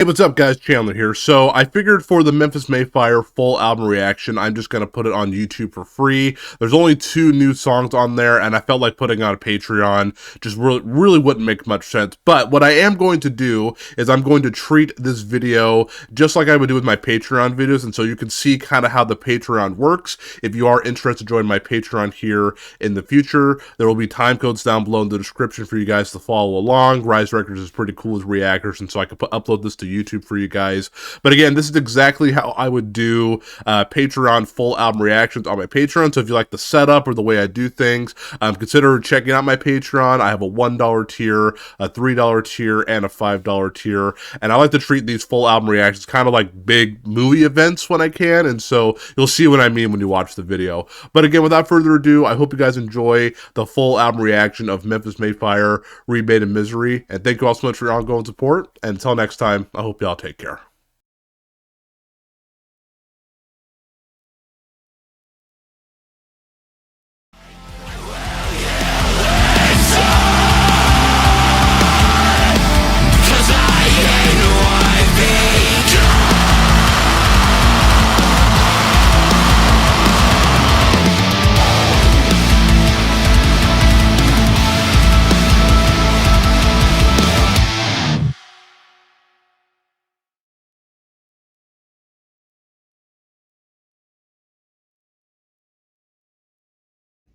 Hey, what's up, guys? Chandler here. So I figured for the Memphis Mayfire full album reaction, I'm just going to put it on YouTube for free. There's only 2 new songs on there, and I felt like putting on a Patreon just really wouldn't make much sense. But what I am going to do is I'm going to treat this video just like I would do with my Patreon videos, and so you can see kind of how the Patreon works. If you are interested to join my Patreon here in the future, there will be time codes down below in the description for you guys to follow along. Rise Records is pretty cool as reactors, and so I could upload this to YouTube for you guys. But again, this is exactly how I would do Patreon full album reactions on my Patreon. So if you like the setup or the way I do things, consider checking out my Patreon. I have a $1 tier, a $3 tier, and a $5 tier. And I like to treat these full album reactions kind of like big movie events when I can. And so you'll see what I mean when you watch the video. But again, without further ado, I hope you guys enjoy the full album reaction of Memphis Mayfire, Remade In Misery. And thank you all so much for your ongoing support. And until next time, I hope y'all take care.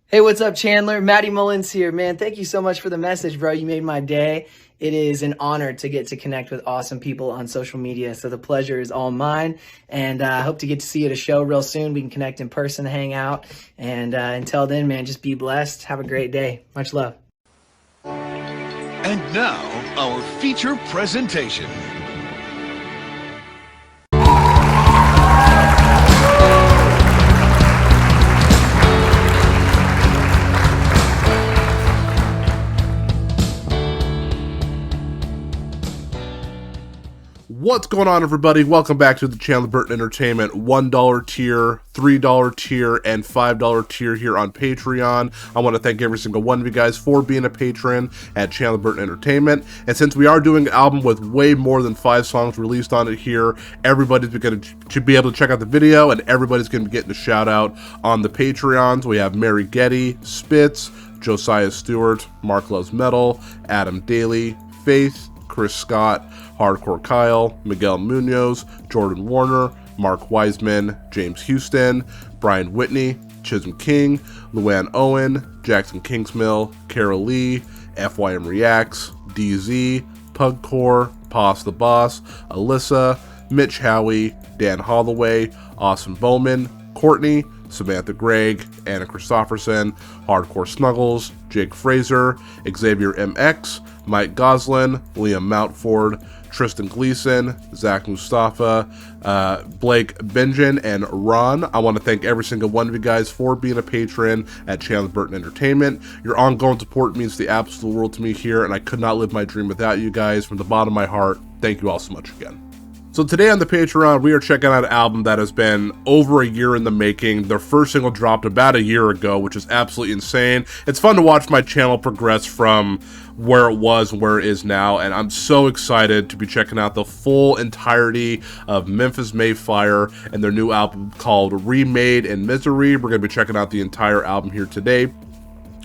Hey, what's up, Chandler? Matty Mullins here, man. Thank you so much for the message, bro. You made my day. It is an honor to get to connect with awesome people on social media, so the pleasure is all mine. And I hope to get to see you at a show real soon. We can connect in person, hang out. And until then, man, just be blessed. Have a great day. Much love. And now, our feature presentation. What's going on, everybody? Welcome back to the Chandler Burton Entertainment $1 tier, $3 tier, and $5 tier here on Patreon. I want to thank every single one of you guys for being a patron at Chandler Burton Entertainment. And since we are doing an album with way more than 5 songs released on it here, everybody's going to be able to check out the video, and everybody's going to be getting a shout out on the Patreons. We have Mary Getty, Spitz, Josiah Stewart, Mark Loves Metal, Adam Daly, Faith, Chris Scott, Hardcore Kyle, Miguel Munoz, Jordan Warner, Mark Wiseman, James Houston, Brian Whitney, Chisholm King, Luann Owen, Jackson Kingsmill, Carol Lee, FYM Reacts, DZ, Pugcore, Pos the Boss, Alyssa, Mitch Howie, Dan Holloway, Austin Bowman, Courtney, Samantha Gregg, Anna Christopherson, Hardcore Snuggles, Jake Fraser, Xavier MX, Mike Goslin, Liam Mountford, Tristan Gleason, Zach Mustafa, Blake Benjen, and Ron. I want to thank every single one of you guys for being a patron at Chandler Burton Entertainment. Your ongoing support means the absolute world to me here, and I could not live my dream without you guys. From the bottom of my heart, thank you all so much again. So today on the Patreon, we are checking out an album that has been over a year in the making. Their first single dropped about a year ago, which is absolutely insane. It's fun to watch my channel progress from where it was and where it is now, and I'm so excited to be checking out the full entirety of Memphis Mayfire and their new album called Remade In Misery. We're going to be checking out the entire album here today.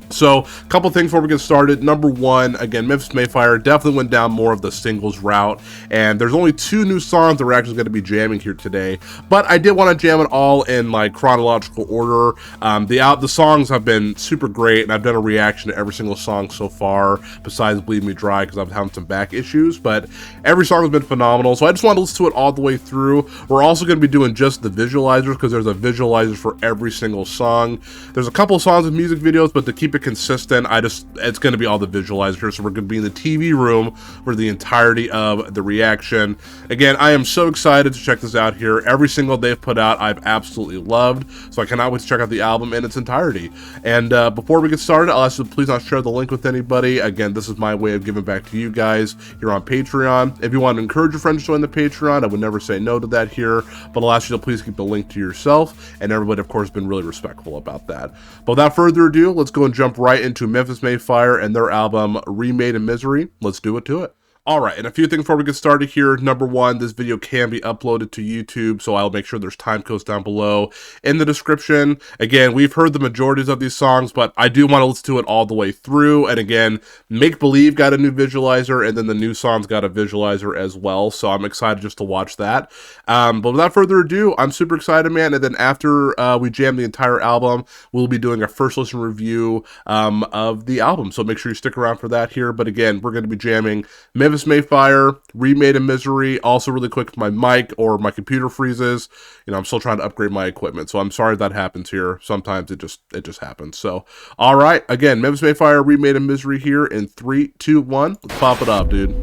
So, a couple things before we get started. Number one, again, Memphis Mayfire definitely went down more of the singles route, and there's only 2 new songs that we're actually going to be jamming here today, but I did want to jam it all in like chronological order. The songs have been super great, and I've done a reaction to every single song so far, besides Bleed Me Dry, because I'm having some back issues, but every song has been phenomenal, so I just wanted to listen to it all the way through. We're also going to be doing just the visualizers, because there's a visualizer for every single song. There's a couple of songs with music videos, but to keep it consistent, it's going to be all the visualizers, so we're going to be in the TV room for the entirety of the reaction. Again, I am so excited to check this out here. Every single they've put out, I've absolutely loved, so I cannot wait to check out the album in its entirety. And before we get started, I'll ask you to please not share the link with anybody. Again, this is my way of giving back to you guys here on Patreon. If you want to encourage your friends to join the Patreon, I would never say no to that here, but I'll ask you to please keep the link to yourself, and everybody, of course, has been really respectful about that. But without further ado, let's go and jump right into Memphis Mayfire and their album Remade In Misery. Let's do it to it. Alright, and a few things before we get started here. Number one, this video can be uploaded to YouTube, so I'll make sure there's time codes down below in the description. Again, we've heard the majorities of these songs, but I do want to listen to it all the way through. And again, Make Believe got a new visualizer, and then the new songs got a visualizer as well, so I'm excited just to watch that. But without further ado, I'm super excited, man. And then after we jam the entire album, we'll be doing a first listen review of the album, so make sure you stick around for that here. But again, we're going to be jamming Memphis Mayfire, Remade in Misery. Also, really quick, if my mic or my computer freezes, you know, I'm still trying to upgrade my equipment, so I'm sorry that happens here. Sometimes it just happens. So, all right, again, Memphis Mayfire, Remade in Misery here in 3, 2, 1. Let's pop it up, dude.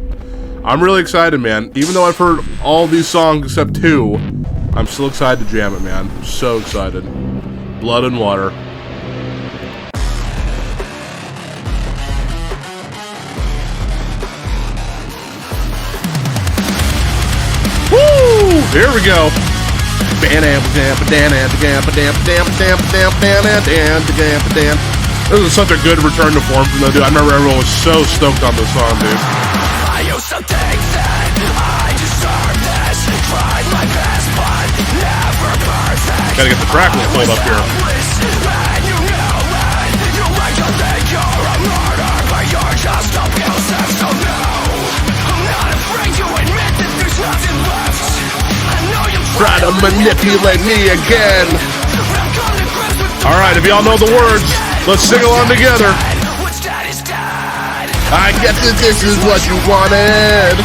I'm really excited, man. Even though I've heard all these songs except 2, I'm still excited to jam it, man. I'm so excited. Blood and Water. Here we go. This is such a good return to form from the dude. I remember everyone was so stoked on this song, dude. I used to think that I deserved this. Tried my best, but never perfect. Gotta get the track list pulled up here. And you know it. You like to think you're a martyr, but you're just abusive. So no, I'm not afraid to admit that there's nothing left. Try to manipulate me again. Alright, if y'all know the words, let's sing along together. I guess that this is what you wanted.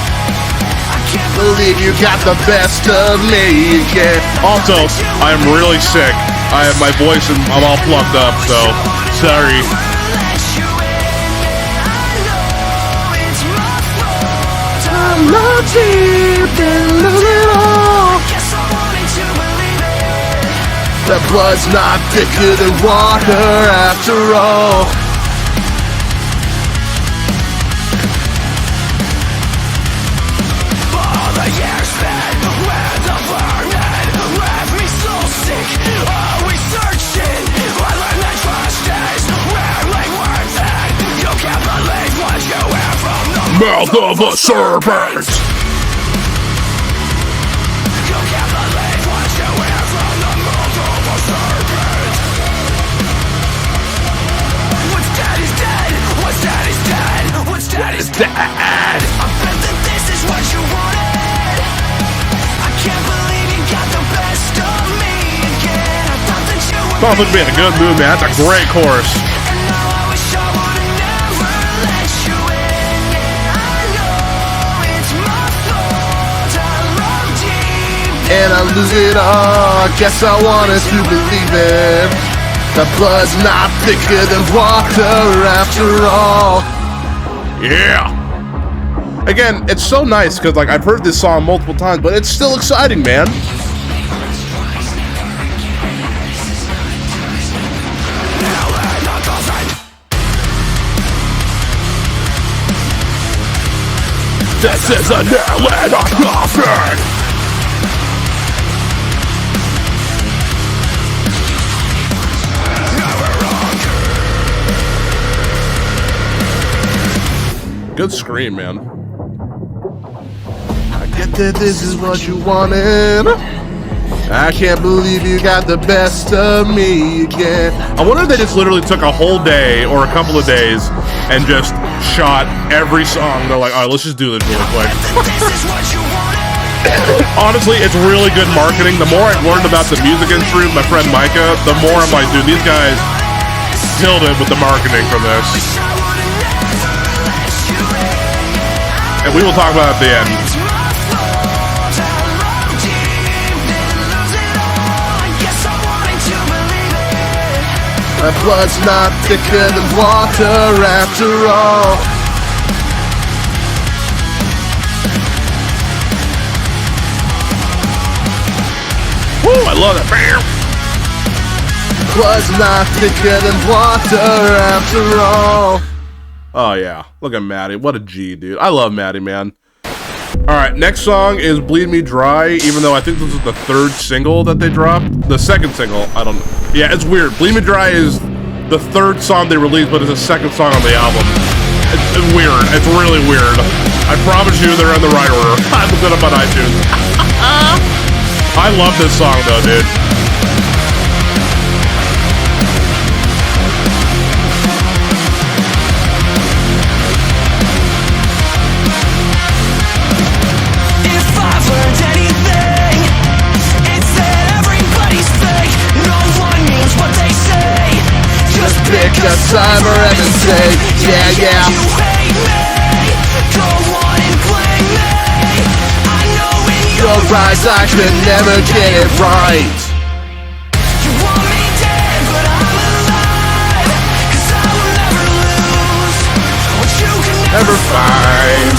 Believe you got the best of me again. Also, I am really sick. I have my voice and I'm all plucked up, so sorry. I'm not deep in losing all. The blood's not thicker than water after all. All the years spent with the burden left me so sick. Always searching. I learned that trust is rarely worth it. You can't believe what you hear from the mouth of a serpent. You can't believe what you hear from the mouth of a serpent. What's dead is dead. What's dead is dead. What's dead is dead. I bet that this is what you wanted. I can't believe you got the best of me again. I thought that you were Thought would be in a good mood, man. That's a great chorus. and now I wish I would've never let you in. Yeah, I know it's my fault. I love deep. And I lose it all. Guess I wanted to believe it. The blood's not thicker than water after all. Yeah. Again, it's so nice because like I've heard this song multiple times, but it's still exciting, man. This is a nail in a coffin. Good scream, man. I get that this is what you wanted. I can't believe you got the best of me again. I wonder if they just literally took a whole day or a couple of days and just shot every song. They're like, all right, let's just do this really quick. Honestly, it's really good marketing. The more I've learned about the music industry with my friend Micah, the more I'm like, dude, these guys killed it with the marketing for this. And we will talk about it at the end. My blood's not thicker than water after all. Woo, I love it. Blood's not thicker than water after all. Oh yeah, look at Maddie. What a G, dude. I love Maddie, man. Alright, next song is Bleed Me Dry, even though I think this is the third single that they dropped. The second single, I don't know. Yeah, it's weird. Bleed Me Dry is the third song they released, but it's the second song on the album. It's weird. It's really weird. I promise you they're in the right order. I looked it up on iTunes. I love this song though, dude. If I've learned anything, it's that everybody's fake. No one means what they say. Just pick a side for heaven's sake. Yeah, yeah. You hate me, go on and blame me. I know in your eyes I could never get it right. You want me dead, but I'm alive. 'Cause I will never lose what you can never find.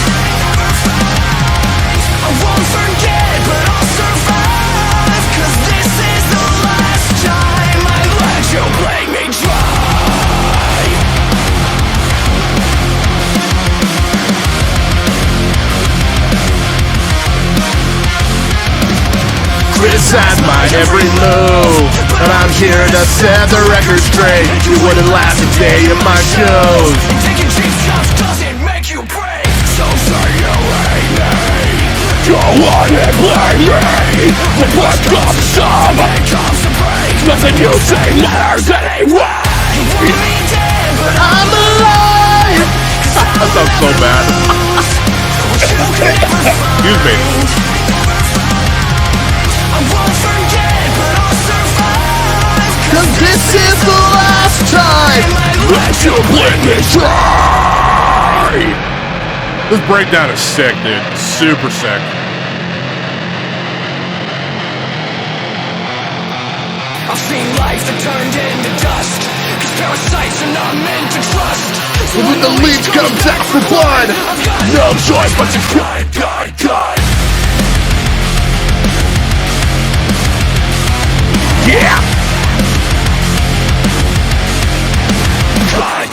I won't forget, but I'll survive. 'Cause this is the last time I let you play me dry. Criticize my every move, but I'm here to set the record straight. You wouldn't last a day in my shows. Taking cheap shots doesn't make you break. So say you hate me, go on and blame me. But what comes to shove, it comes to break. Nothing you say matters anyway. You want me dead, but I'm alive. That sounds so bad. Excuse me. I won't forget, but I'll survive. 'Cause this is the last time I let you blame me dry. This breakdown is sick, dude. Super sick. I've seen life that turned into dust. 'Cause parasites are not meant to trust. So when the leech comes out for blood, I've got no choice but to cut. Yeah!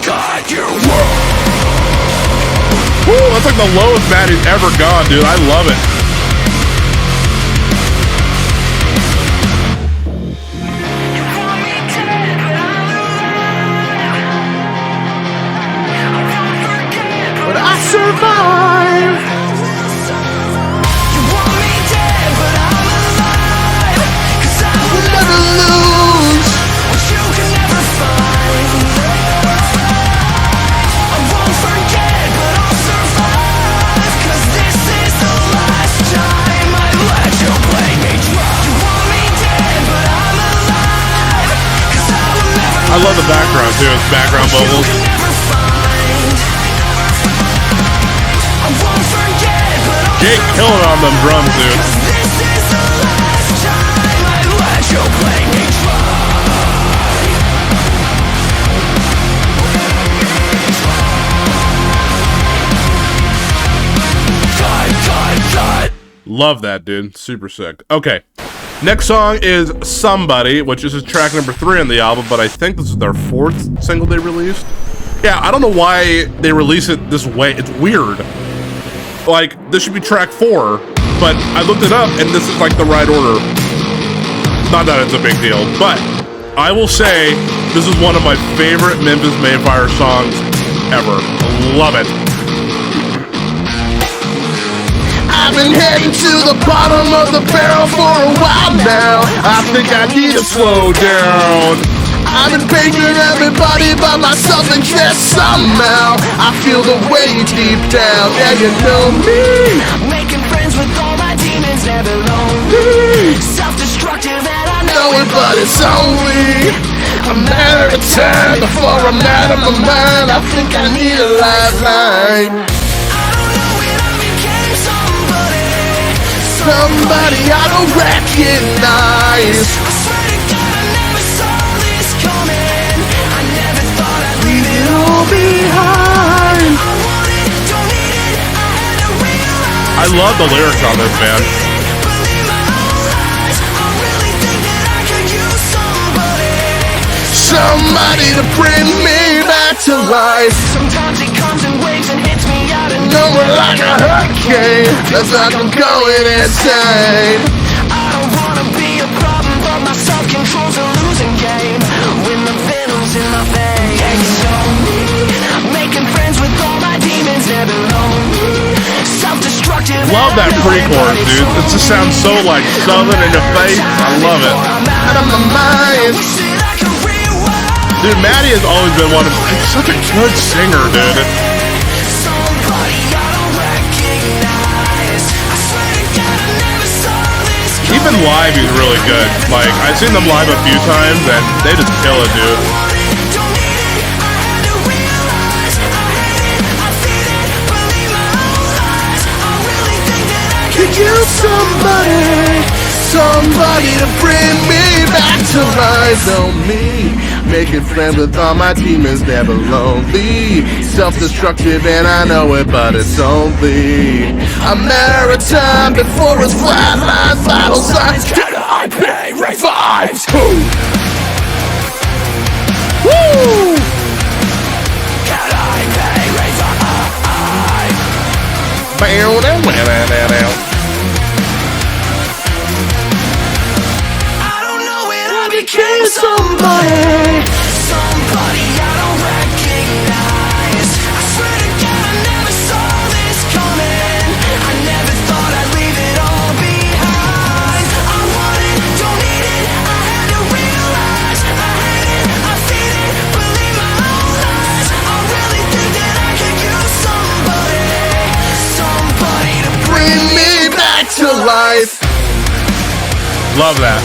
God, you're wrong. Woo, that's like the lowest Maddie's ever gone, dude. I love it. But I survive. You want me dead, but I'm alive. 'Cause I will never lose what you can never find. I won't forget, but I'll survive. 'Cause this is the last time I let you play me dry. You want me dead, but I'm alive. 'Cause I will never I love the background too. It's background vocals. Jake killing on them drums, dude. This is the last time I let you play me dry. Cut. Love that, dude. Super sick. Okay. Next song is Somebody, which is track number 3 on the album, but I think this is their 4th single they released. Yeah, I don't know why they release it this way. It's weird. Like, this should be track 4, but I looked it up and this is like the right order. Not that it's a big deal, but I will say this is one of my favorite Memphis Mayfire songs ever. I love it. I've been heading to the bottom of the barrel for a while now. I think I need to slow down. I've been painting everybody but myself, and yet somehow I feel the weight deep down. Yeah, you know me, making friends with all my demons, never lonely. Self-destructive and I know it, but it's only a matter of time before I'm out of my mind. I think I need a lifeline. I don't know when I became somebody I don't recognize. I swear to God I never saw this coming. I never thought I'd leave it all behind. I want it, don't need it, I had to realize. I love the lyrics on this, man. Believe my own lies, I really think that I could use somebody to bring me back to life. Sometimes it comes in waves and hits me out of nowhere like a hurricane. That's like I'm going insane. I don't wanna be a problem, but my self-control's a losing game. When the venom's in my veins. Yeah, you know me, making friends with all my demons, never lonely. love that pre-chorus, dude. It just sounds so like southern in the face. I love it. Out of my mind. Dude, Maddie has always been he's such a good singer, dude. Even live, he's really good. Like, I've seen them live a few times, and they just kill it, dude. Could use somebody to bring me back to life. On me, making friends with all my demons, never lonely. Self-destructive and I know it, but it's only a matter of time before it's flatline, vital signs. Can I pay revives? Woo! Can I pay revives? Became somebody I don't recognize. I swear to God I never saw this coming. I never thought I'd leave it all behind. I want it, don't need it, I had to realize. I hate it, I feel it, believe my own lies. I really think that I could use somebody to bring me back to life. Love that.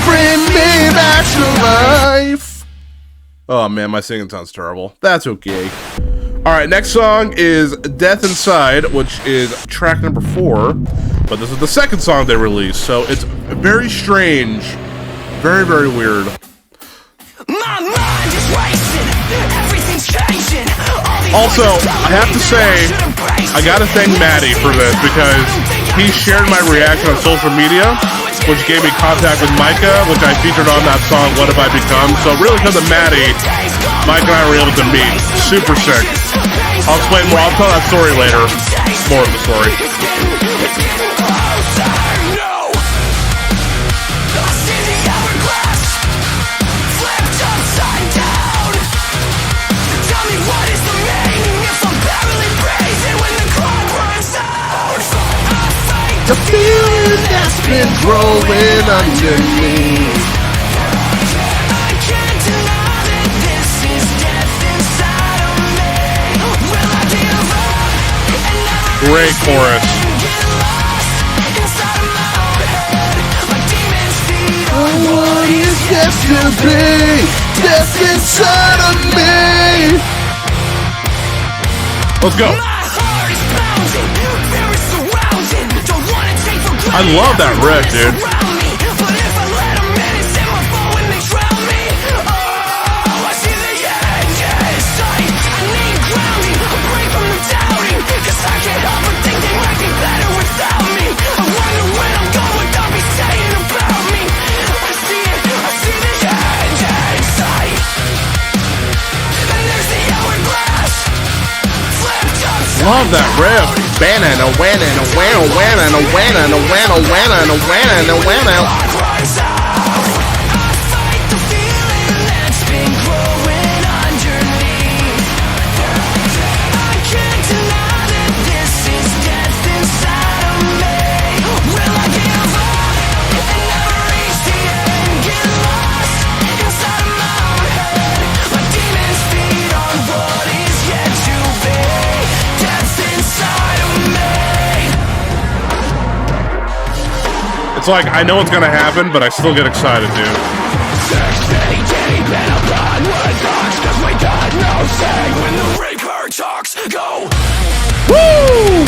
Bring me back to life. Oh man, my singing sounds terrible. That's okay. Alright, next song is Death Inside, which is track number 4. But this is the second song they released, so it's very strange. Very, very weird. My mind is racing, everything's changing. Also, I have to say, I gotta thank Maddie for this because he shared my reaction on social media, which gave me contact with Micah, which I featured on that song, What Have I Become? So really because of Maddie, Mike and I were able to meet. Super sick. I'll explain more. I'll tell that story later. More of the story. The feeling that's been growing underneath. I can't deny that this is death inside of me. Will I give up and never Great chorus. get lost inside of my own head? My demons feed on what is yet to be. Death inside of me. Let's go. My heart is pounding, fear is surrounding. Don't wanna take for granted. I love that riff, dude. Around me, but if I let 'em in, it's in my fall when they drown me. Oh, I see the end in sight. I need grounding, a break from the doubting. 'Cause I can't help but think they might be better without me. I wonder when I'm going, what they'll be saying about me. I see it, I see the end in sight. And there's the hourglass. Love that riff. Banana, wanna, wanna, wanna, wanna, wanna, wanna, wanna, wanna. It's like, I know what's gonna happen, but I still get excited, dude. Woo!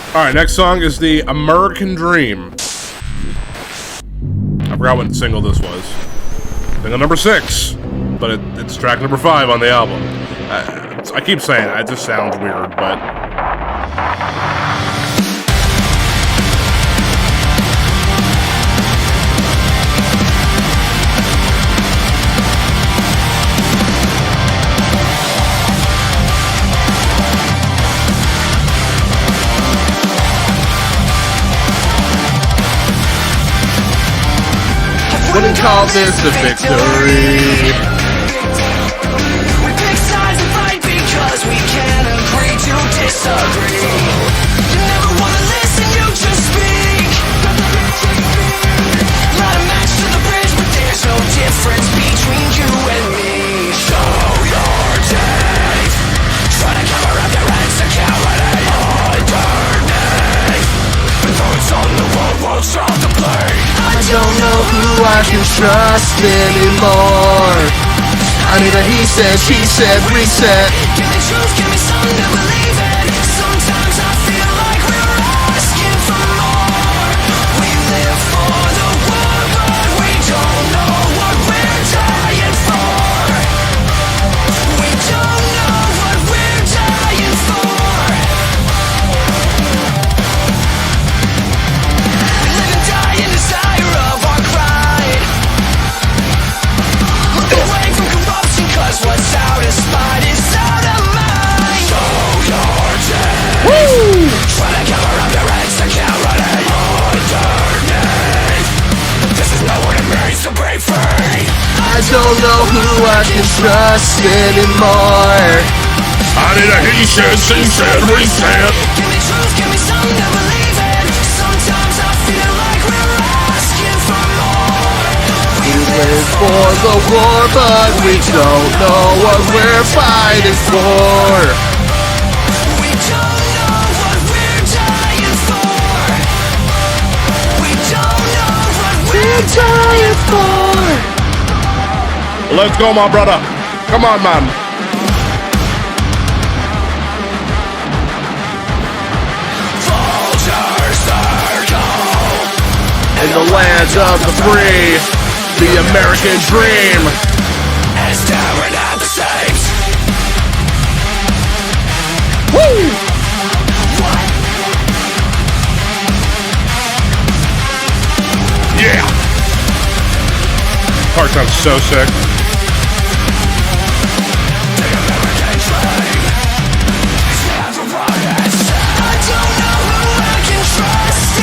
Alright, next song is the American Dream. I forgot what single this was. Single number 6, but it's track number 5 on the album. I keep saying it just sounds weird, but... Wouldn't call this a victory. We pick sides and fight because we can't agree to disagree. You never wanna listen, you just speak. Light a match to the bridge, but there's no difference between you and me. Show your teeth. Try to cover up your insecurity underneath. The voice on the wall won't stop the blade. I don't know who I can trust anymore. I need a he said, she said, reset. Give me truth, give me something to believe in. Sometimes I feel like we're asking for more. We live for the war, but we don't know what we're dying for. We don't know what we're dying for. We live and die in desire of our pride. Look away from corruption, cause what's out of spite is out of mind. Show your teeth. Woo! Try to cover up your insecurity underneath. This is not what it means to be free. I don't know who I can trust anymore. I need a he said, she said, reset. Give me truth, give me something to believe in. Sometimes I feel like we're asking for more. We live For the war, but we don't know what we're fighting for. We don't know what we're dying for. We don't know what we're dying for. Let's go, my brother. Come on, man. Vulture circle. In the lands of the free, the American dream. And staring at the saints. Woo! What? Yeah. Part sounds so sick. The American dream is never honest. I don't know who I can trust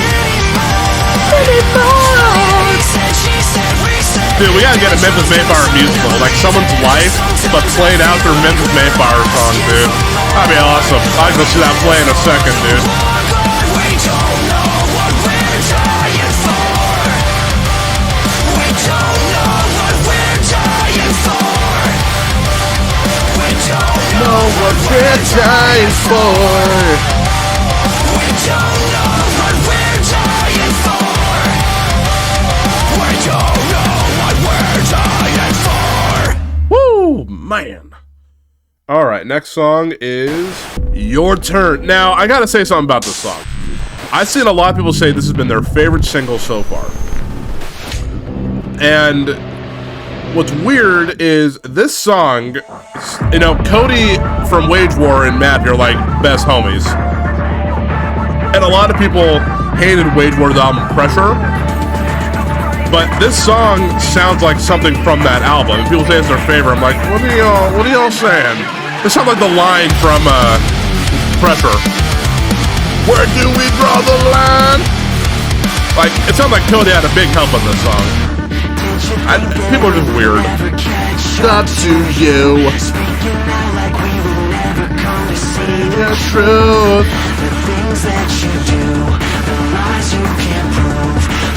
anymore. He said, she said, we said. Dude, we gotta get a Memphis Mayflower musical, like someone's life, but played out through Memphis Mayflower songs, dude. That'd be awesome. I'd go see that play in a second, dude. We don't know what we're dying for. We don't know what we're dying for. We don't know What we're dying for. We don't know what we're dying for. We don't know what we're dying for. Woo, man. All right, next song is Your Turn. Now, I gotta say something about this song. I've seen a lot of people say this has been their favorite single so far. And what's weird is this song, you know, Cody from Wage War and Matt here are like best homies. And a lot of people hated Wage War's album Pressure. But this song sounds like something from that album. If people say it's their favorite, I'm like, what are y'all saying? It sounds like the line from Pressure. Where do we draw the line? Like, it sounds like Cody had a big help on this song. People are just weird. Up to you. The truth.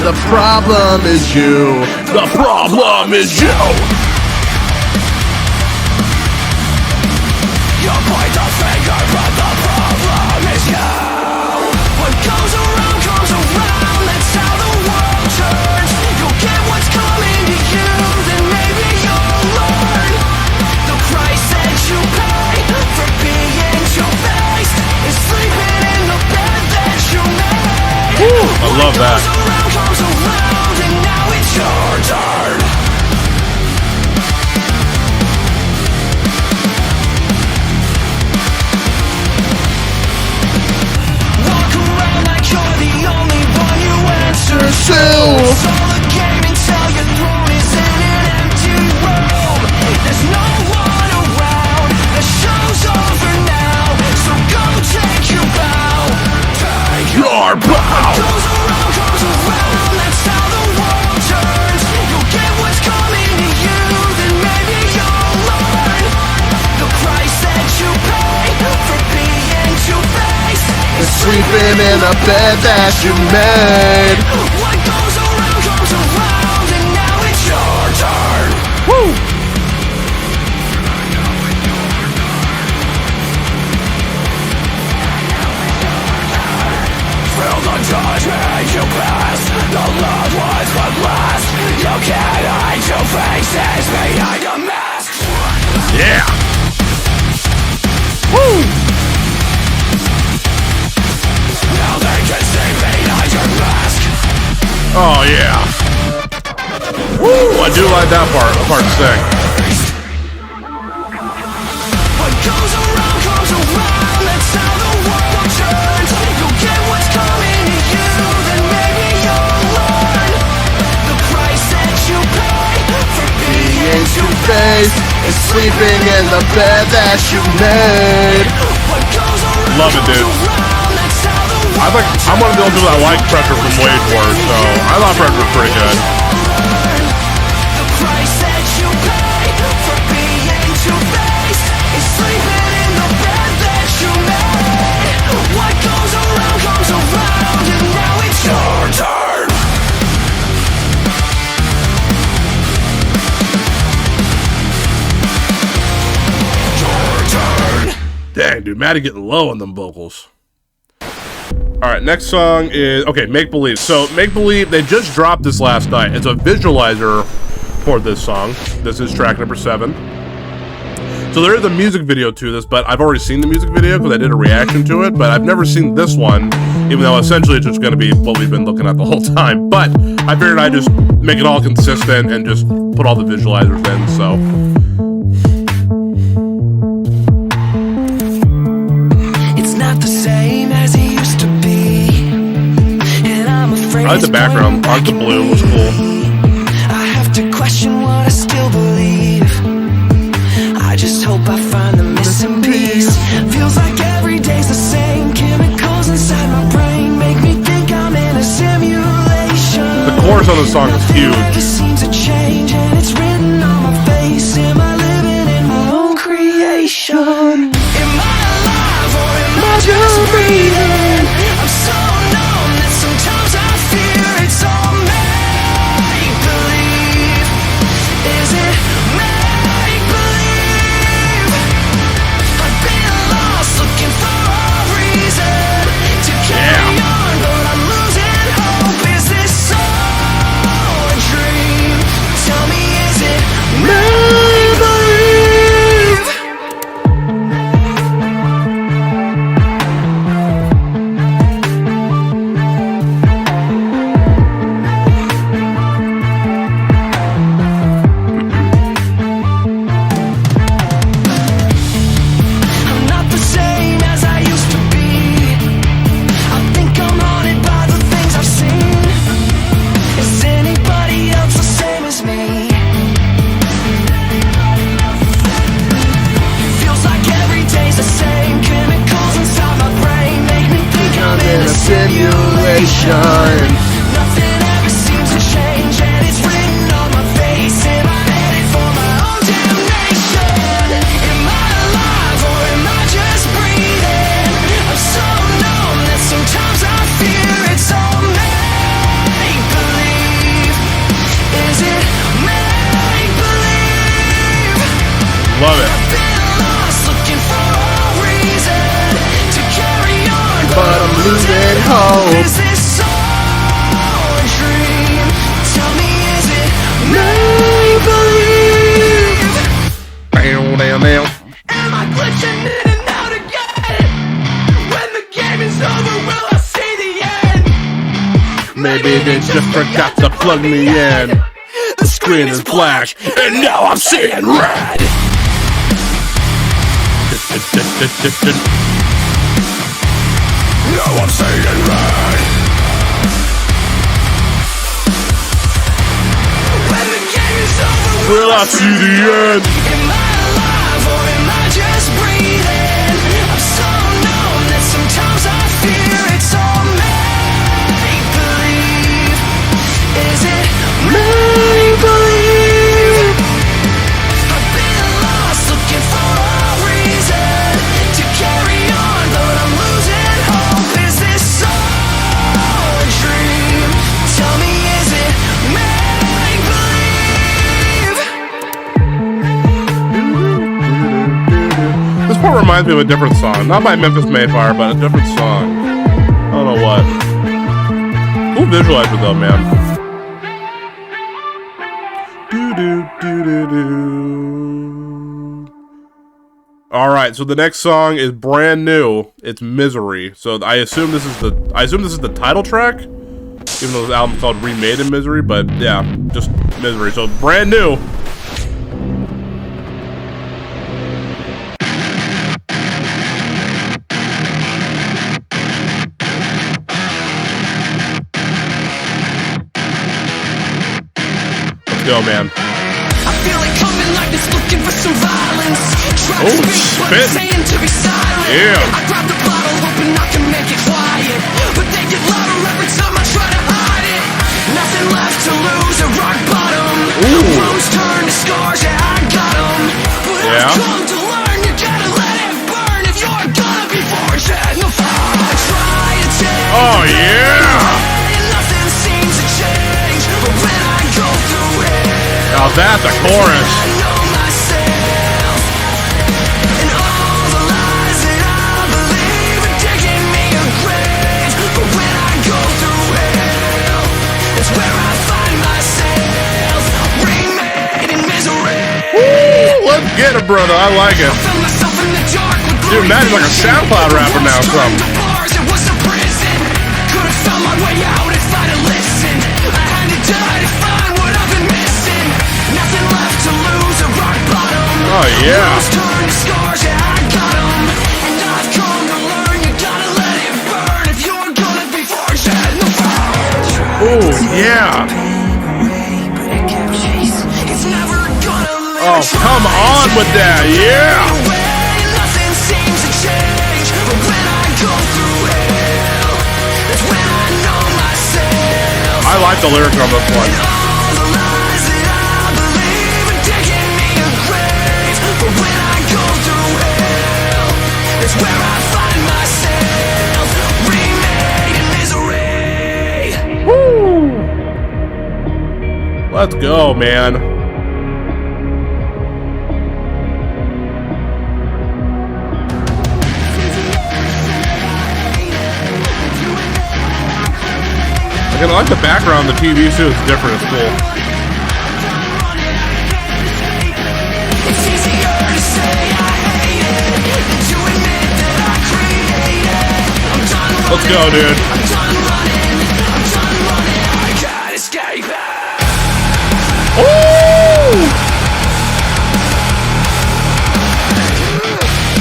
The problem is you. The problem is you. You point the finger, but the problem is you. What goes around comes around. That's how the world turns. You'll get what's coming to you, then maybe you'll learn. The price that you pay for being two-faced is sleeping in the bed that love that. Comes around, and now it's your turn. Walk around like you're the only one you answer to. It's all a game until your throne is in an empty room. There's no one around. The show's over now, so go take your bow. Take Your bow. goes around, that's how the world turns. You'll get what's coming to you, then maybe you'll learn the price that you pay for being two-faced. Sleeping in a bed that you made. What goes around, and now it's your turn. Woo! Feel the judgment you pass, the loved ones but last. You can't hide your faces behind a mask. Yeah. Woo! Now they can see behind your mask. Oh yeah. Woo! I do like that part sick. What goes around, that's how the world turns. You'll get what's coming to you, then maybe you'll learn the price that you pay for being Two-faced is sleeping in the bed that you made. What goes around, Love it, dude. that's how the world I'm one of the only people that like Pressure from Wage Wars, so I thought Pressure was pretty good. the price that you pay for being two-faced is sleeping in the bed that you made. What goes around, and now it's your turn. Your turn. Dang, dude, Maddie getting low on them vocals. Alright, next song is, okay, Make Believe. So, Make Believe, they just dropped this last night. It's a visualizer for this song. This is track number 7. So there is a music video to this, but I've already seen the music video because I did a reaction to it, but I've never seen this one, even though essentially it's just going to be what we've been looking at the whole time. But I figured I'd just make it all consistent and just put all the visualizers in, so... It's not the same as it used to be, and I'm afraid I like the background. I like the blue. It was cool. I have to question what I still believe. I just hope I find the missing piece. Feels like every day's the same. Chemicals inside my brain make me think I'm in a simulation. The chorus on this song is huge. It seems to change, and it's written on my face. Am I living in my own creation? Am I alive or am I just breathing? I'm so numb that sometimes I fear it's all make-believe. Is it make-believe? I've been lost looking for a reason to carry on, but I'm losing hope. Is this all a dream? Tell me, is it make-believe? I'm not the same as I used to be. I think I'm haunted by the things I've seen. Is anybody else the same as me? Feels like every day's the same. Chemicals inside my brain make me think I'm in a simulation. Nothing ever seems to change, and it's written on my face. Am I headed for my own damnation? Am I alive or am I just breathing? I'm so numb that sometimes I fear it's all make-believe. Is it make-believe? Love it. Been lost looking for a reason to carry on, But I'm losing hope. Is this all Maybe they just forgot to plug me in. The screen is black, and now I'm seeing red. Now I'm seeing red. When the game is over, Will I see the end? am I alive or am I just breathing? I'm so numb that sometimes I fear it's all make-believe. Is it make-believe? I've been lost looking for a reason to carry on, but I'm losing hope. Is this all a dream? Tell me, is it make-believe? This part reminds me of a different song. Not by Memphis Mayfire, but a different song. I don't know what. Cool visualizer though, man. Alright, so the next song is brand new. It's Misery. So I assume this is the title track. Even though this album's called Remade In Misery, but yeah, just Misery. So brand new. Let's go, man. I feel it coming like it's looking for some violence. Try Oh, to speak, but spit. it's saying to be silent. Yeah. I grab the bottle, hoping I can make it quiet, but they get louder every time I try to hide it. Nothing left to lose at rock bottom. Wounds turn to scars, yeah, I got 'em. But Yeah. I've come to learn you gotta let it burn if you're gonna be fortunate. No fun. I try to take Oh, yeah. and nothing seems to change, but when I go through it, Now that's a chorus. I know myself, and all the lies that I believe are digging me a grave. But when I go through hell, it's where I find myself, remade in misery. Woo, let's get it, brother. I like it. Found myself in the dark with Dude, Matt's like a SoundCloud rapper now, Walls something. turned to bars, it was a prison. Could have found my way out if I'd have listened. I had to die to find what I've been missing. Nothing left to lose at rock bottom. Oh, yeah. Wounds turned to scars, yeah, I got 'em. And I've come to learn you gotta let it burn if you're gonna be fortunate. No fun. Oh, yeah. It's never gonna let Oh, it come on with that. Yeah. Nothing seems to change, but when I go through hell, that's when I know myself. I like the lyrics on this one. All the lies that I believe are digging me a grave. But when I go through hell, that's where I find myself, remade in misery. Woo. Let's go, man. I like the background of the TV too. It's different. It's cool. It's easier to say I hate it than to admit that I created. I'm done running. Let's go, dude. I'm done running. I'm done running. I can't escape it. Ooh!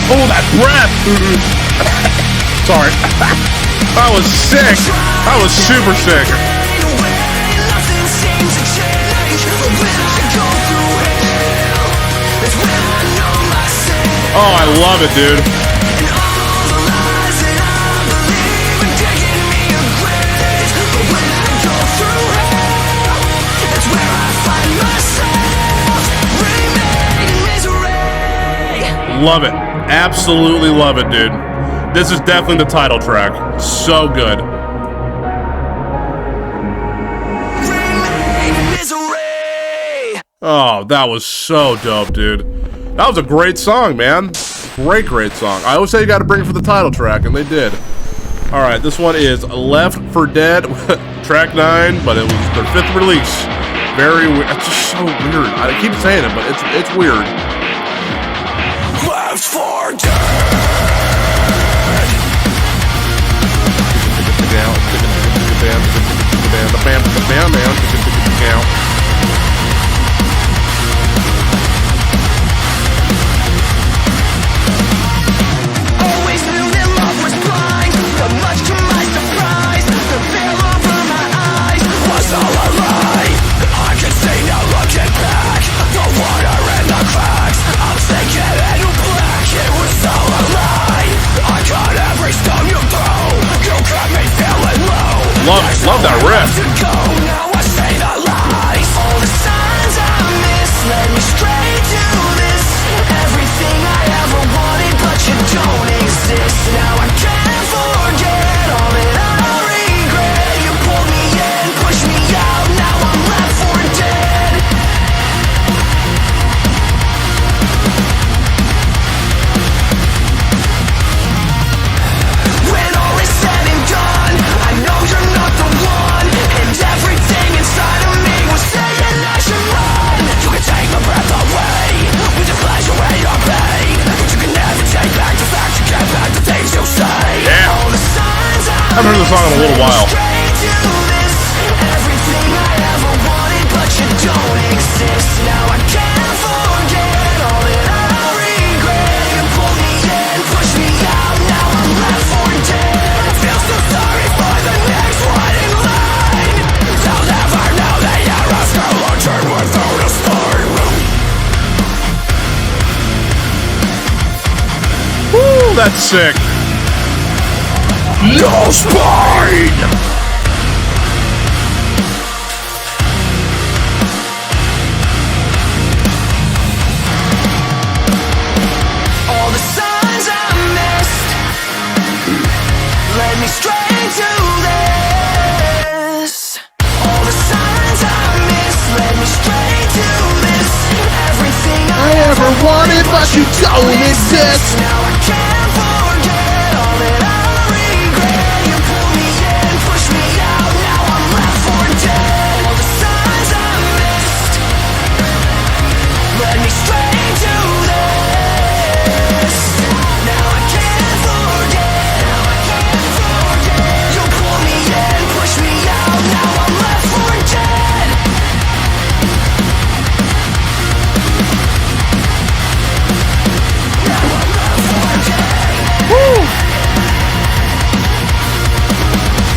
Oh, that breath! Sorry. I was sick. I was super sick. Nothing seems to change, but when I go through hell, that's when I know myself. Oh, I love it, dude. And all the lies that I believe are digging me a grave. But when I go through hell, that's where I find myself, remade in misery. Love it. Absolutely love it, dude. This is definitely the title track. So good. Remade in misery. Oh, that was so dope, dude. That was a great song, man. Great song. I always say you gotta bring it for the title track, and they did. Alright, this one is Left for Dead, track 9, but it was their 5th release. Very weird. It's just so weird. I keep saying it, but it's weird. Left for dead. Bam, man. Always knew that love was blind, but much to my surprise, the veil over my eyes was all a lie. I can see no looking back, the water in the cracks, I'm sinking into black, it was all a lie. I got every stone you throw, you got me feeling low. Love that riff. Now I say the lies. All the signs I miss led me straight to this. Everything I ever wanted, but you don't exist. Now I can't forget all that I regret. You pulled me in, pushed me out. Now I'm left for dead. When all is said and done, I know you're not the one, and everything inside of me was saying I should run. You can take my breath away with your pleasure and your pain, but you can never take back the fact you get back the things you say. Yeah. All the signs I haven't heard the song in a little while. straight to this. Everything I ever wanted, but you don't exist. Now I can't forget all that I regret. You pulled me in, pushed me out. Now I'm left for dead. I feel so sorry for the next one in line. They'll never know that you're a skeleton without a spine. Woo, that's sick. No spine! All the signs I missed led me straight to this. All the signs I missed led me straight to this. Everything I ever wanted, but you don't exist. Now I can't forget all that I regret. You pulled me in, pushed me out. Now I'm left for dead. All the signs I missed led me straight to this. Now I can't forget. You pulled me in, pushed me out. Now I'm left for dead. Now I'm left for dead. Woo!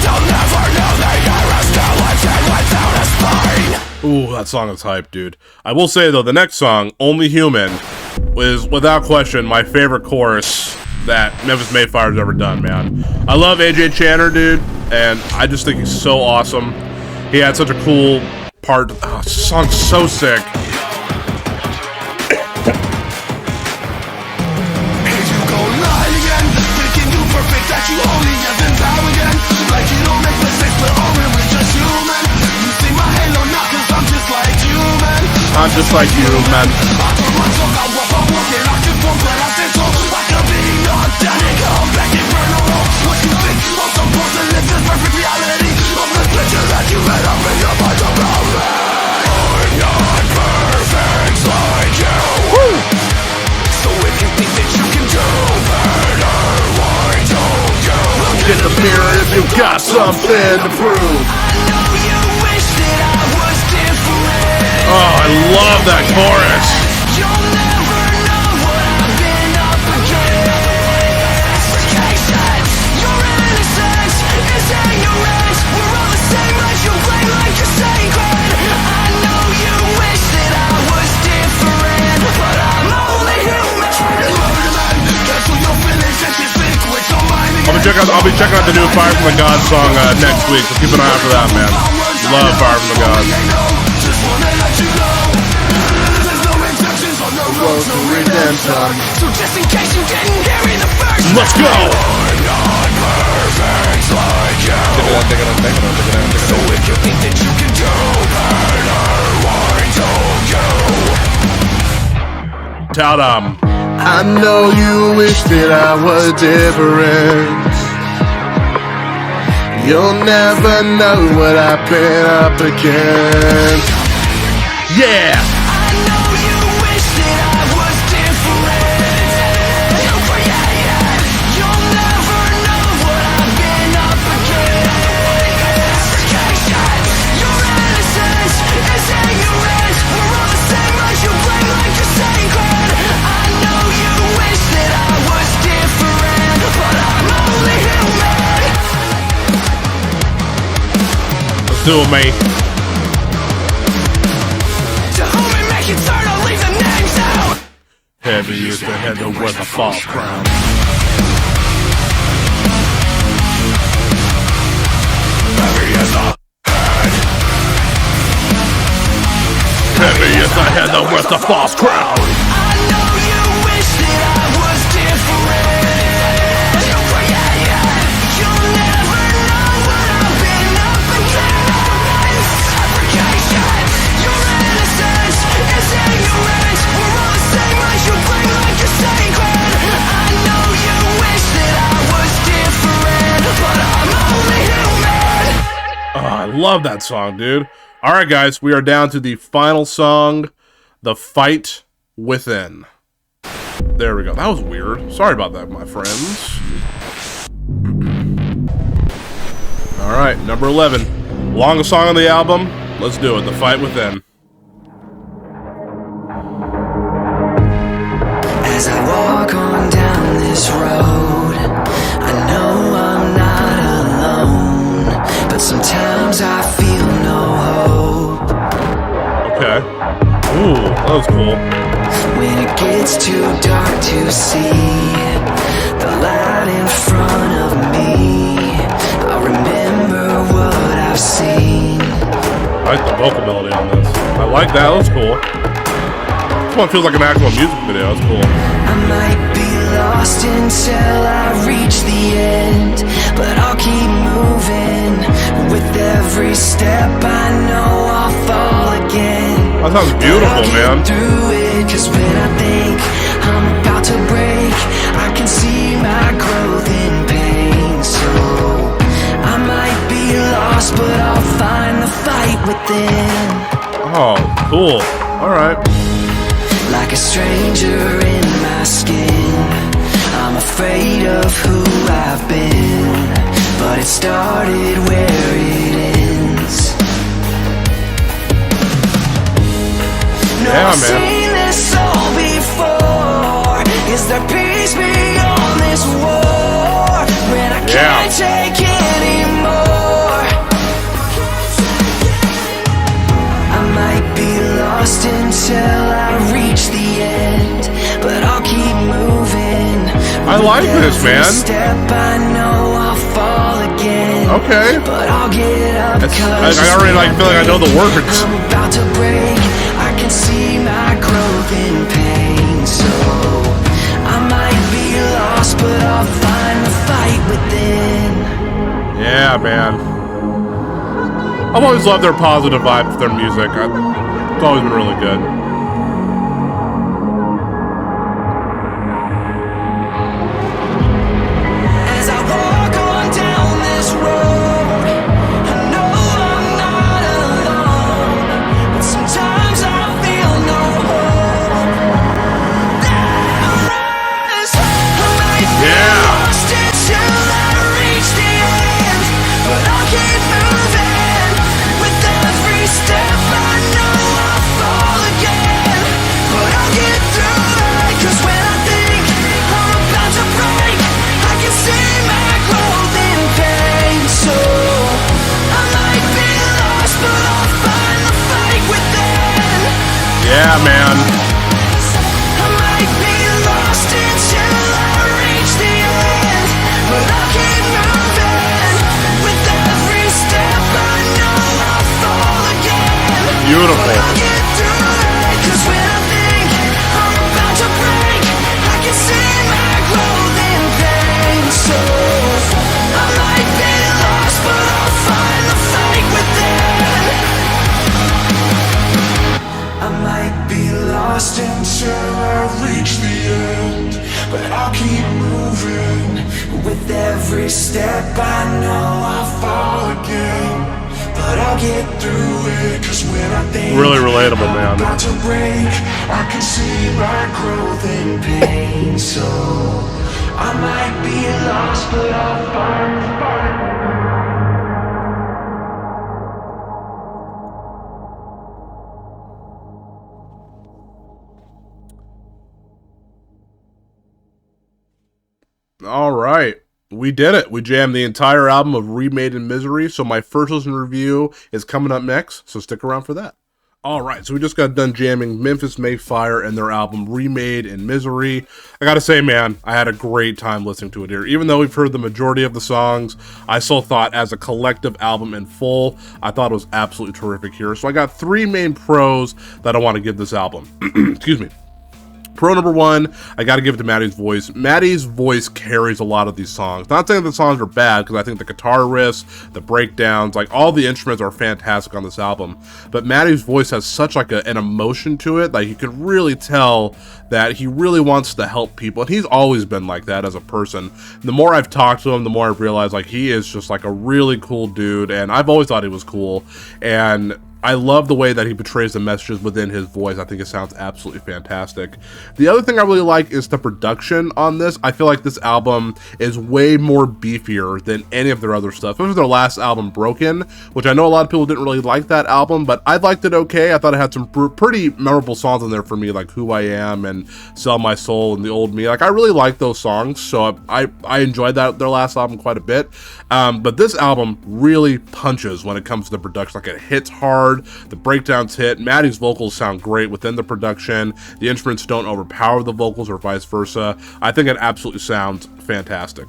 They'll never know that you're a skeleton without a spine. Ooh, that song is hype, dude. I will say, though, the next song, Only Human, is, without question, my favorite chorus that Memphis Mayfire's ever done, man. I love AJ Channer, dude, and I just think he's so awesome. He had such a cool part. Oh, this song's so sick. Here you go lying again, thinking you perfect, that you only ever bow again. Like you don't make mistakes, but are we just human? You see my halo now, cause I'm just like you, man. I'm just like you, man. I told myself I wasn't working, I just won't, but I said so. I could be authentic, I'm back in burn all. What you think, I'm supposed to live this perfect reality. I'm the picture that you made up in your mind around me. I'm not perfect like you. Woo! So if you think that you can do better, why don't you? Look in the mirror if you got something to prove. I know you wish that I was different. Oh, I love that chorus. You'll never know what I've been up against. Fabrication, your innocence is ignorance. We're all the same, but you blame like you're sacred. I know you wish that I was different, but I'm only human. Cancel your feelings and you think with your mind again. I'll be checking out the new Fire from the Gods song next week, so keep an eye out for that, man. Love Fire from the Gods. Just wanna let you know there's no intentions on the road to redemption. So just in case you didn't hear me the first time, Let's go! I'm not perfect like you. So if you think that you can do better, why don't you? Shoutout. I know you wish that I was different. You'll never know what I've been up against. Yeah! I know you wish that I was different. Yeah. You'll never know what I've been up against. Fabrication, your to me. To whom it may concern, I'll leave the names out. Heavy is the head that wears a false crown. Heavy is the head. Heavy is the head that wears the false crown. I know you wish that I was different. You created. You'll never know what I've been up against. Fabrication. Your innocence is ignorance. We're all the same as you bring like you're sacred. I know you wish that I was different, but I'm only human. Oh, I love that song, dude. All right, guys, we are down to the final song, The Fight Within. There we go. That was weird. Sorry about that, my friends. All right, number 11. Longest song on the album. Let's do it. The Fight Within. As I walk on down this road, I know I'm not alone, but sometimes I feel no hope. Okay. Ooh, that was cool. When it gets too dark to see the light in front of me, I'll remember what I've seen. I like the vocal ability on this. I like that. That was cool. This one feels like an actual music video. That's cool. I might be lost until I reach the end, but I'll keep moving. With every step I know I'll fall again. That sounds beautiful, man. Through it, 'cause when I think I'm about to break, I can see my growth in pain. So I might be lost, but I'll find the fight within. Oh, cool. All right. Like a stranger in my skin, I'm afraid of who I've been, but it started where it ends. No, Yeah, I've man. seen this all before. Is there peace beyond this war? When I Yeah. can't take anymore, I might be lost until I reach the end, but I'll keep moving. I like this, Every man. step I know I'll fall again. Okay. But I'll get up. That's- I already like feel like I know the words. I'm about to break. I can see my growth in pain. So I might be lost, but I'll find the fight within. Yeah, man. I've always loved their positive vibe for their music. It's always been really good. As I walk on down this road, I know I'm not alone, but sometimes I feel no hope. There is, I might be Yeah. lost until I reach the end, but I'll keep moving. With every step I know I'll fall again, but I'll get through it. 'Cause when I think I'm about to break, I can see my growth in pain. So I might be lost, but I'll find the fight within. Yeah, man. I might be lost until I reach the end, but I'll keep moving. With every step I know I'll fall again. Beautiful. But I'll get through it. 'Cause when I think I'm about to break, I can see my growth in pain. So I might be lost, but I'll find the fight within. I might be lost until I reach the end, but I'll keep moving. With every step I know I'll fall again, but I'll get through it. 'Cause when I think Really relatable, I'm man. about to break, I can see my growth in pain. So I might be lost, but I'll find the fight. All right. We did it. We jammed the entire album of Remade in Misery. So my first listen review is coming up next. So stick around for that. All right, so we just got done jamming Memphis Mayfire and their album Remade in Misery. I gotta say, man, I had a great time listening to it here. Even though we've heard the majority of the songs, I still thought as a collective album in full, I thought it was absolutely terrific here. So I got 3 main pros that I want to give this album. Excuse me. Pro number 1, I gotta give it to Maddie's voice. Maddie's voice carries a lot of these songs. Not saying the songs are bad, because I think the guitar riffs, the breakdowns, like all the instruments are fantastic on this album. But Maddie's voice has such like an emotion to it, like you can really tell that he really wants to help people. And he's always been like that as a person. The more I've talked to him, the more I've realized like he is just like a really cool dude, and I've always thought he was cool. And I love the way that he portrays the messages within his voice. I think it sounds absolutely fantastic. The other thing I really like is the production on this. I feel like this album is way more beefier than any of their other stuff. This was their last album, Broken, which I know a lot of people didn't really like that album, but I liked it okay. I thought it had some pretty memorable songs on there for me, like Who I Am and Sell My Soul and The Old Me. Like, I really liked those songs, so I enjoyed their last album quite a bit. But this album really punches when it comes to the production. Like, it hits hard. The breakdowns hit. Maddie's vocals sound great within the production. The instruments don't overpower the vocals or vice versa. I think it absolutely sounds fantastic.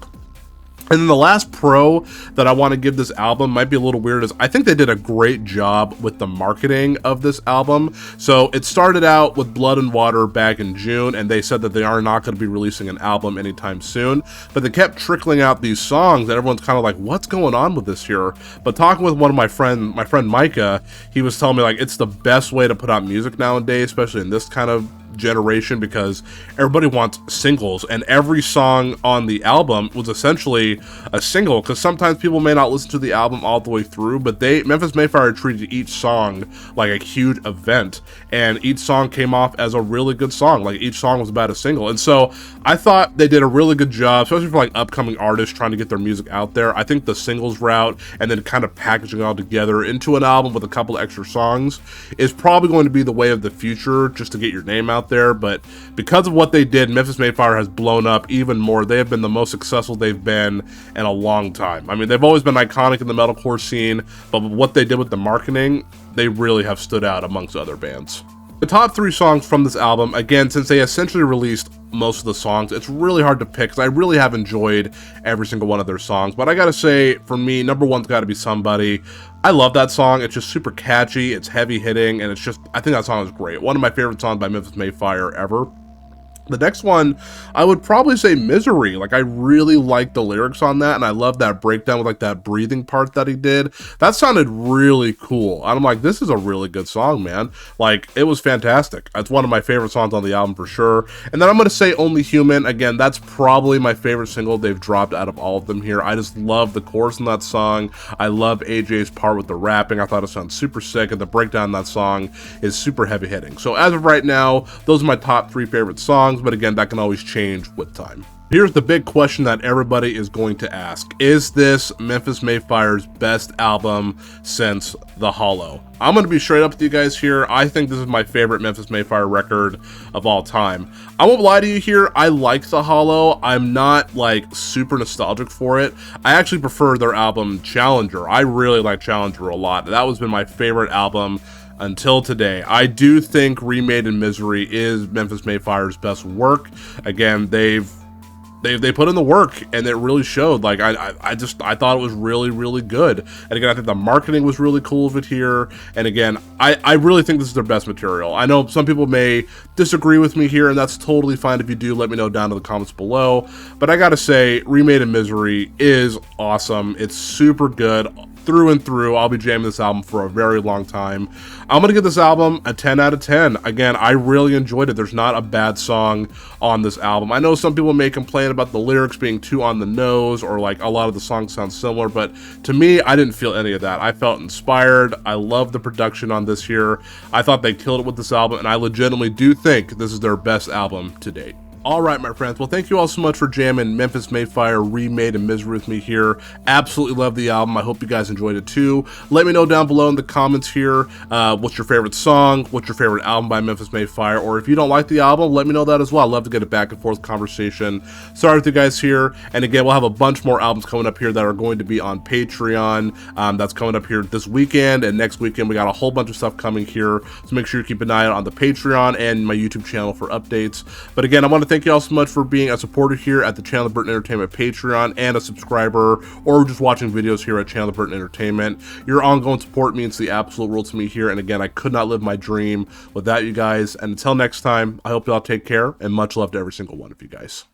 And then the last pro that I want to give this album, might be a little weird, is I think they did a great job with the marketing of this album. So it started out with Blood and Water back in June, and they said that they are not going to be releasing an album anytime soon. But they kept trickling out these songs, and everyone's kind of like, what's going on with this here? But talking with one of my friend Micah, he was telling me like it's the best way to put out music nowadays, especially in this kind of generation, because everybody wants singles, and every song on the album was essentially a single, because sometimes people may not listen to the album all the way through, but Memphis Mayfire treated each song like a huge event, and each song came off as a really good song. Like, each song was about a single, and so I thought they did a really good job, especially for like upcoming artists trying to get their music out there. I think the singles route and then kind of packaging it all together into an album with a couple extra songs is probably going to be the way of the future, just to get your name out there. But because of what they did, Memphis Mayfire has blown up even more. They have been the most successful they've been in a long time. I mean, they've always been iconic in the metalcore scene, but what they did with the marketing, they really have stood out amongst other bands. The top 3 songs from this album, again, since they essentially released most of the songs, it's really hard to pick, because I really have enjoyed every single one of their songs. But I gotta say, for me, number 1's gotta be Somebody. I love that song. It's just super catchy, it's heavy hitting, and it's just, I think that song is great. One of my favorite songs by Memphis Mayfire ever. The next one, I would probably say Misery. Like, I really like the lyrics on that, and I love that breakdown with like that breathing part that he did. That sounded really cool. And I'm like, this is a really good song, man. Like, it was fantastic. It's one of my favorite songs on the album for sure. And then I'm going to say Only Human. Again, that's probably my favorite single they've dropped out of all of them here. I just love the chorus in that song. I love AJ's part with the rapping. I thought it sounded super sick, and the breakdown in that song is super heavy hitting. So as of right now, those are my top 3 favorite songs. But again, that can always change with time. Here's the big question that everybody is going to ask. Is this Memphis Mayfire's best album since The Hollow? I'm going to be straight up with you guys here. I think this is my favorite Memphis Mayfire record of all time. I won't lie to you here. I like The Hollow. I'm not like super nostalgic for it. I actually prefer their album Challenger. I really like Challenger a lot. That was been my favorite album until today. I do think Remade in Misery is Memphis Mayfire's best work. Again, they put in the work, and it really showed. Like, I thought it was really, really good. And again, I think the marketing was really cool of it here. And again, I really think this is their best material. I know some people may disagree with me here, and that's totally fine. If you do, let me know down in the comments below. But I gotta say, Remade in Misery is awesome. It's super good through and through. I'll be jamming this album for a very long time. I'm gonna give this album a 10 out of 10. Again, I really enjoyed it. There's not a bad song on this album. I know some people may complain about the lyrics being too on the nose, or like a lot of the songs sound similar, but to me, I didn't feel any of that. I felt inspired. I love the production on this here. I thought they killed it with this album, and I legitimately do think this is their best album to date. All right, my friends. Well, thank you all so much for jamming Memphis Mayfire Remade in Misery with me here. Absolutely love the album. I hope you guys enjoyed it too. Let me know down below in the comments here what's your favorite song, what's your favorite album by Memphis Mayfire, or if you don't like the album, let me know that as well. I'd love to get a back and forth conversation. Sorry with you guys here. And again, we'll have a bunch more albums coming up here that are going to be on Patreon. That's coming up here this weekend, and next weekend we got a whole bunch of stuff coming here. So make sure you keep an eye out on the Patreon and my YouTube channel for updates. But again, I want to thank you all so much for being a supporter here at the Chandler Burton Entertainment Patreon and a subscriber or just watching videos here at Chandler Burton Entertainment. Your ongoing support means the absolute world to me here, and again, I could not live my dream without you guys. And until next time, I hope you all take care, and much love to every single one of you guys.